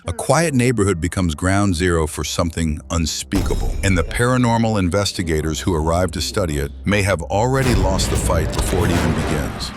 A quiet neighborhood becomes ground zero for something unspeakable, and the paranormal investigators who arrive to study it may have already lost the fight before it even begins.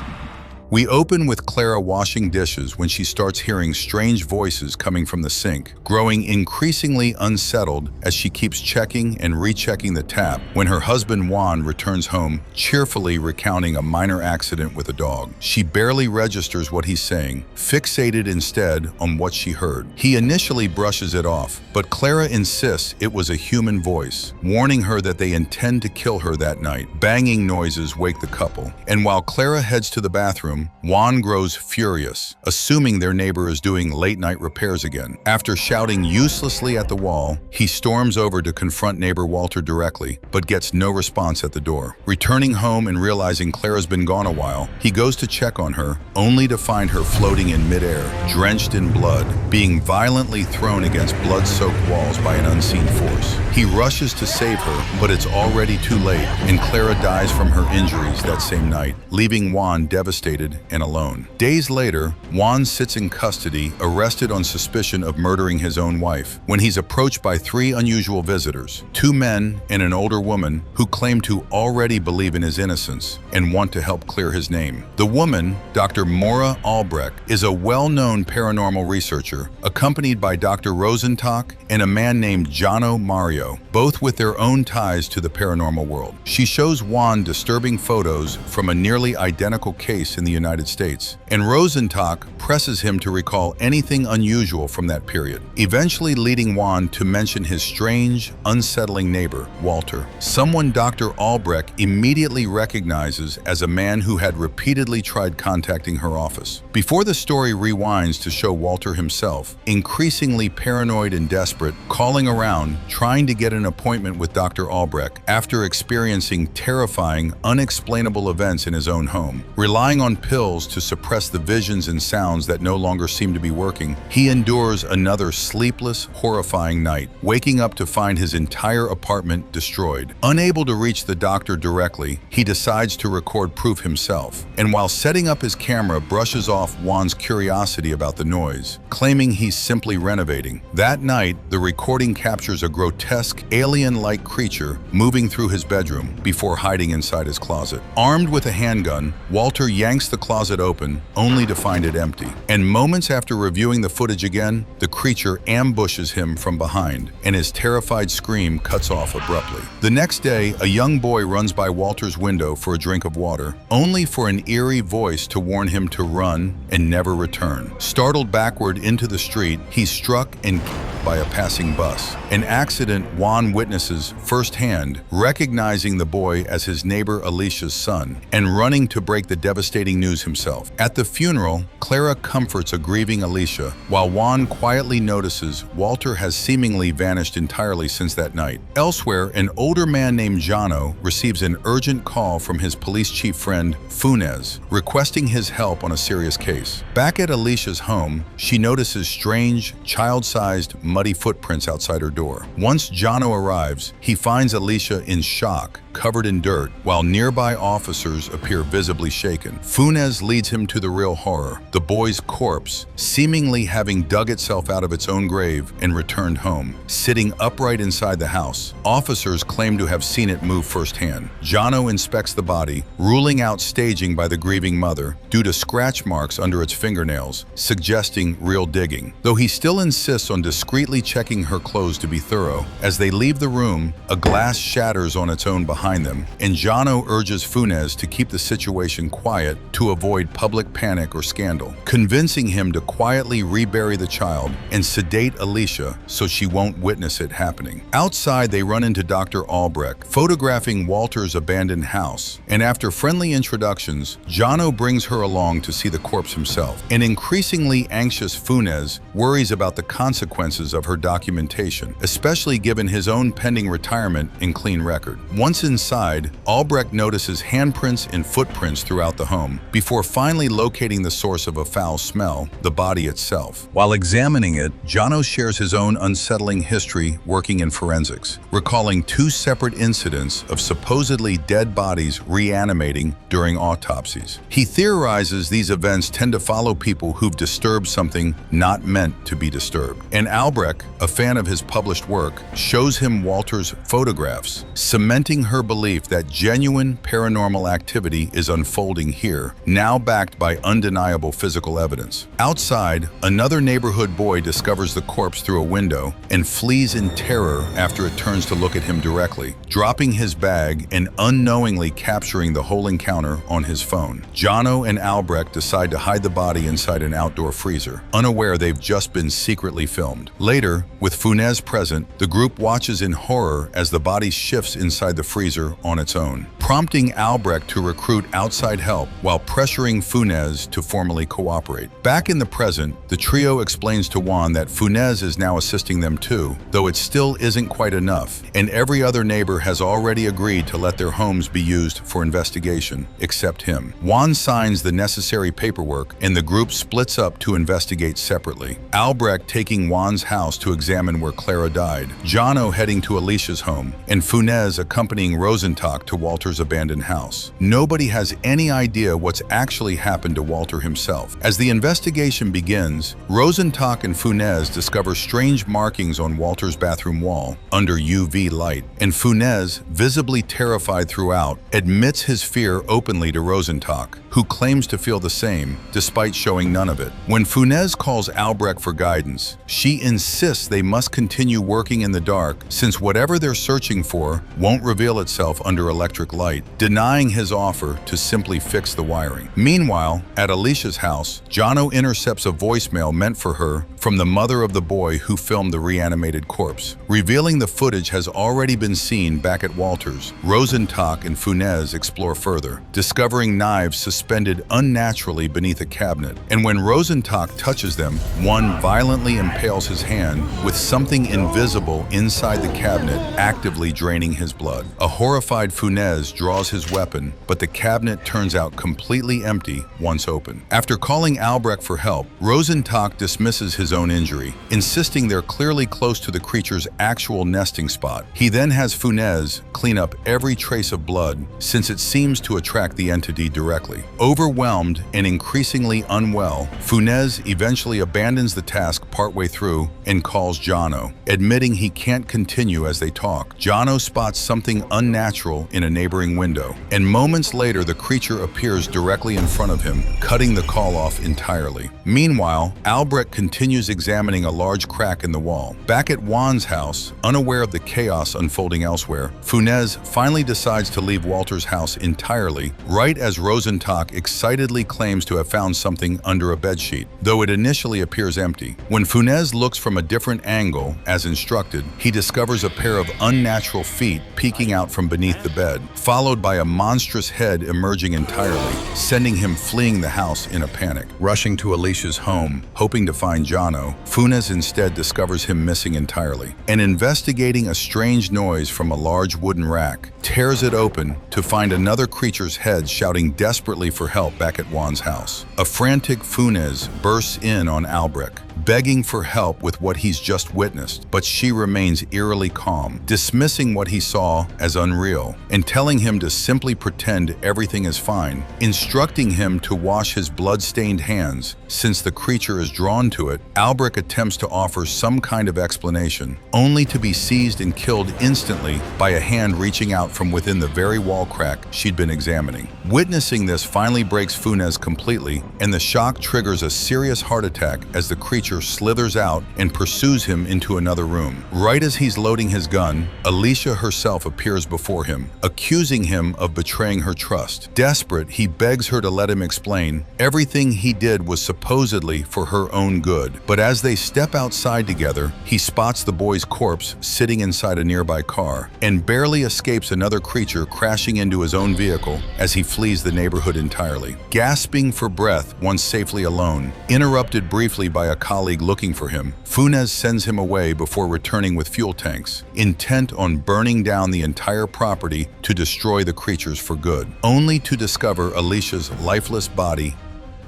We open with Clara washing dishes when she starts hearing strange voices coming from the sink, growing increasingly unsettled as she keeps checking and rechecking the tap when her husband Juan returns home, cheerfully recounting a minor accident with a dog. She barely registers what he's saying, fixated instead on what she heard. He initially brushes it off, but Clara insists it was a human voice, warning her that they intend to kill her that night. Banging noises wake the couple, and while Clara heads to the bathroom, Juan grows furious, assuming their neighbor is doing late-night repairs again. After shouting uselessly at the wall, he storms over to confront neighbor Walter directly, but gets no response at the door. Returning home and realizing Clara's been gone a while, he goes to check on her, only to find her floating in midair, drenched in blood, being violently thrown against blood-soaked walls by an unseen force. He rushes to save her, but it's already too late, and Clara dies from her injuries that same night, leaving Juan devastated and alone. Days later, Juan sits in custody, arrested on suspicion of murdering his own wife, when he's approached by three unusual visitors, two men and an older woman who claim to already believe in his innocence and want to help clear his name. The woman, Dr. Maura Albrecht, is a well-known paranormal researcher, accompanied by Dr. Rosenstock and a man named Jono Mario, both with their own ties to the paranormal world. She shows Juan disturbing photos from a nearly identical case in the United States, and Rosenstock presses him to recall anything unusual from that period, eventually leading Juan to mention his strange, unsettling neighbor, Walter, someone Dr. Albrecht immediately recognizes as a man who had repeatedly tried contacting her office. Before the story rewinds to show Walter himself, increasingly paranoid and desperate, calling around, trying to get an appointment with Dr. Albrecht after experiencing terrifying, unexplainable events in his own home. Relying on pills to suppress the visions and sounds that no longer seem to be working, he endures another sleepless, horrifying night, waking up to find his entire apartment destroyed. Unable to reach the doctor directly, he decides to record proof himself, and while setting up his camera, brushes off Juan's curiosity about the noise, claiming he's simply renovating. That night, the recording captures a grotesque, alien-like creature moving through his bedroom before hiding inside his closet. Armed with a handgun, Walter yanks the closet open, only to find it empty. And moments after reviewing the footage again, the creature ambushes him from behind, and his terrified scream cuts off abruptly. The next day, a young boy runs by Walter's window for a drink of water, only for an eerie voice to warn him to run and never return. Startled backward into the street, he's struck and killed by a passing bus, an accident Juan witnesses firsthand, recognizing the boy as his neighbor Alicia's son, and running to break the devastating news himself. At the funeral, Clara comforts a grieving Alicia, while Juan quietly notices Walter has seemingly vanished entirely since that night. Elsewhere, an older man named Jono receives an urgent call from his police chief friend, Funes, requesting his help on a serious case. Back at Alicia's home, she notices strange, child-sized, muddy footprints outside her door. Once Jono arrives, he finds Alicia in shock, covered in dirt, while nearby officers appear visibly shaken. Funes leads him to the real horror, the boy's corpse, seemingly having dug itself out of its own grave and returned home, sitting upright inside the house. Officers claim to have seen it move firsthand. Jono inspects the body, ruling out staging by the grieving mother due to scratch marks under its fingernails, suggesting real digging. Though he still insists on discreetly checking her clothes to be thorough, as they leave the room, a glass shatters on its own behind them, and Jono urges Funes to keep the situation quiet to avoid public panic or scandal, convincing him to quietly rebury the child and sedate Alicia so she won't witness it happening. Outside, they run into Dr. Albrecht, photographing Walter's abandoned house, and after friendly introductions, Jono brings her along to see the corpse himself. An increasingly anxious Funes worries about the consequences of her documentation, especially given his own pending retirement and clean record. Once inside, Albrecht notices handprints and footprints throughout the home, before finally locating the source of a foul smell, the body itself. While examining it, Jono shares his own unsettling history working in forensics, recalling 2 separate incidents of supposedly dead bodies reanimating during autopsies. He theorizes these events tend to follow people who've disturbed something not meant to be disturbed. And Albrecht, a fan of his published work, shows him Walter's photographs, cementing her belief that genuine paranormal activity is unfolding here, now backed by undeniable physical evidence. Outside, another neighborhood boy discovers the corpse through a window and flees in terror after it turns to look at him directly, dropping his bag and unknowingly capturing the whole encounter on his phone. Jono and Albrecht decide to hide the body inside an outdoor freezer, unaware they've just been secretly filmed. Later, with Funès present, the group watches in horror as the body shifts inside the freezer on its own, prompting Albrecht to recruit outside help while pressuring Funès to formally cooperate. Back in the present, the trio explains to Juan that Funès is now assisting them too, though it still isn't quite enough, and every other neighbor has already agreed to let their homes be used for investigation, except him. Juan signs the necessary paperwork, and the group splits up to investigate separately. Albrecht taking Juan's house to examine where Clara died, Jono heading to Alicia's home, and Funès accompanying Rosenstock to Walter's abandoned house. Nobody has any idea what's actually happened to Walter himself. As the investigation begins, Rosenstock and Funès discover strange markings on Walter's bathroom wall under UV light, and Funès, visibly terrified throughout, admits his fear openly to Rosenstock, who claims to feel the same, despite showing none of it. When Funès calls Albrecht for guidance, she insists they must continue working in the dark, since whatever they're searching for won't reveal itself under electric light, denying his offer to simply fix the wiring. Meanwhile, at Alicia's house, Jono intercepts a voicemail meant for her from the mother of the boy who filmed the reanimated corpse. Revealing the footage has already been seen back at Walter's, Rosenstock and Funès explore further, discovering knives suspended unnaturally beneath a cabinet. And when Rosenstock touches them, one violently impales his hand with something invisible inside the cabinet actively draining his blood. A horrified Funès draws his weapon, but the cabinet turns out completely empty once open. After calling Albrecht for help, Rosenstock dismisses his own injury, insisting they're clearly close to the creature's actual nesting spot. He then has Funès clean up every trace of blood, since it seems to attract the entity directly. Overwhelmed and increasingly unwell, Funès eventually abandons the task partway through and calls Jono, admitting he can't continue as they talk. Jono spots something unnatural in a neighboring window, and moments later the creature appears directly in front of him, cutting the call off entirely. Meanwhile, Albrecht continues examining a large crack in the wall. Back at Juan's house, unaware of the chaos unfolding elsewhere, Funès finally decides to leave Walter's house entirely, right as Rosenstock excitedly claims to have found something under a bedsheet, though it initially appears empty. When Funès looks from a different angle, as instructed, he discovers a pair of unnatural feet peeking out from beneath the bed, followed by a monstrous head emerging entirely, sending him fleeing the house in a panic. Rushing to Alicia's home, hoping to find Jono, Funès instead discovers him missing entirely, and investigating a strange noise from a large wooden rack, tears it open to find another creature's head shouting desperately for help back at Juan's house. A frantic Funès bursts in on Albrecht, begging for help with what he's just witnessed, but she remains eerily calm, dismissing what he saw as unreal, and telling him to simply pretend everything is fine, instructing him to wash his blood-stained hands. Since the creature is drawn to it, Albrecht attempts to offer some kind of explanation, only to be seized and killed instantly by a hand reaching out from within the very wall crack she'd been examining. Witnessing this finally breaks Funès completely, and the shock triggers a serious heart attack as the creature slithers out and pursues him into another room. Right as he's loading his gun, Alicia herself appears before him, accusing him of betraying her trust. Desperate, he begs her to let him explain. Everything he did was supposedly for her own good, but as they step outside together, he spots the boy's corpse sitting inside a nearby car, and barely escapes another creature crashing into his own vehicle as he flees the neighborhood entirely. Gasping for breath once safely alone, interrupted briefly by a cop colleague looking for him, Funes sends him away before returning with fuel tanks, intent on burning down the entire property to destroy the creatures for good, only to discover Alicia's lifeless body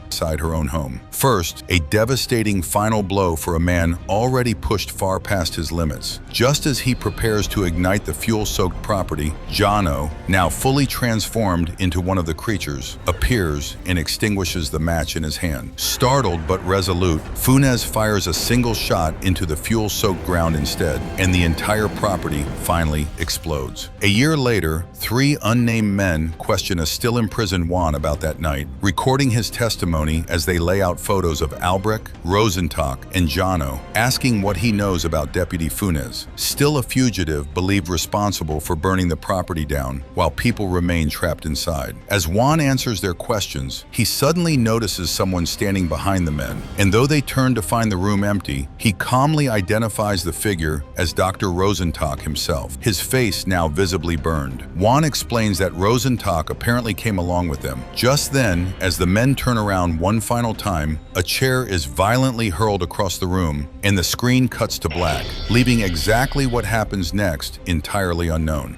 inside her own home. First, a devastating final blow for a man already pushed far past his limits. Just as he prepares to ignite the fuel-soaked property, Jono, now fully transformed into one of the creatures, appears and extinguishes the match in his hand. Startled but resolute, Funes fires a single shot into the fuel-soaked ground instead, and the entire property finally explodes. A year later, 3 unnamed men question a still imprisoned Juan about that night, recording his testimony as they lay out photos of Albrecht, Rosenstock, and Jono, asking what he knows about Deputy Funes, still a fugitive believed responsible for burning the property down while people remain trapped inside. As Juan answers their questions, he suddenly notices someone standing behind the men, and though they turn to find the room empty, he calmly identifies the figure as Dr. Rosenstock himself, his face now visibly burned. Juan explains that Rosenstock apparently came along with them. Just then, as the men turn around one final time, a chair is violently hurled across the room, and the screen cuts to black, leaving exactly what happens next entirely unknown.